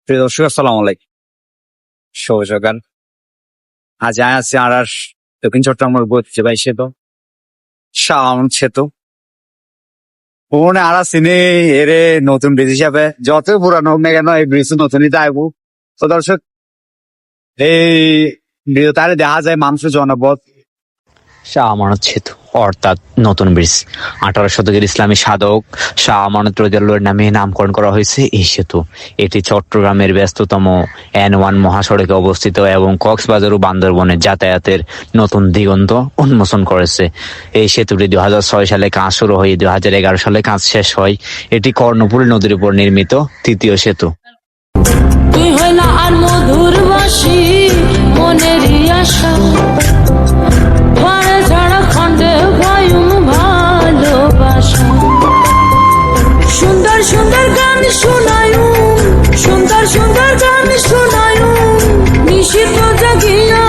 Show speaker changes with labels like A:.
A: প্রিয় দর্শক আসসালামু আলাইকুম, শুভ সকাল। আজ আছি আর দক্ষিণ চট্টগ্রামের ঐতিহ্যবাহী সেতু শাহ আমানত সেতু। পুরনো আর চিনি এরে নতুন ব্রিজ হিসাবে যত পুরানো হোক না কেন এই ব্রিজ নতুনই আইব। তো দর্শক এই তারে দেখা যায় মানুষের জনপদ
B: শাহ আমানত সেতু অর্থাৎ নতুন ব্রিজ। 18 শতকের ইসলামী সাধক শাহ আমানত রাদিয়াল্লাহু নামে নামকরণ করা হয়েছে এই সেতু। এটি চট্টগ্রামের ব্যস্ততম N1 মহাসড়কে অবস্থিত এবং কক্সবাজার ও বান্দরবনের যাতায়াতের নতুন দিগন্ত উন্মোচন করেছে। এই সেতুটি 2006 সালে কাজ শুরু হয়ে 2011 সালে কাজ শেষ হয়। এটি কর্ণফুলী নদীর উপর নির্মিত তৃতীয় সেতু।
C: তুই হইলা আর মধুর বাসি মনেরই আশা ঝাড়া খন্ডে বায়ু ভালোবাসা সুন্দর সুন্দর গান শোনায়ু সুন্দর সুন্দর গান শোনায়ু নিশিত জাগিয়া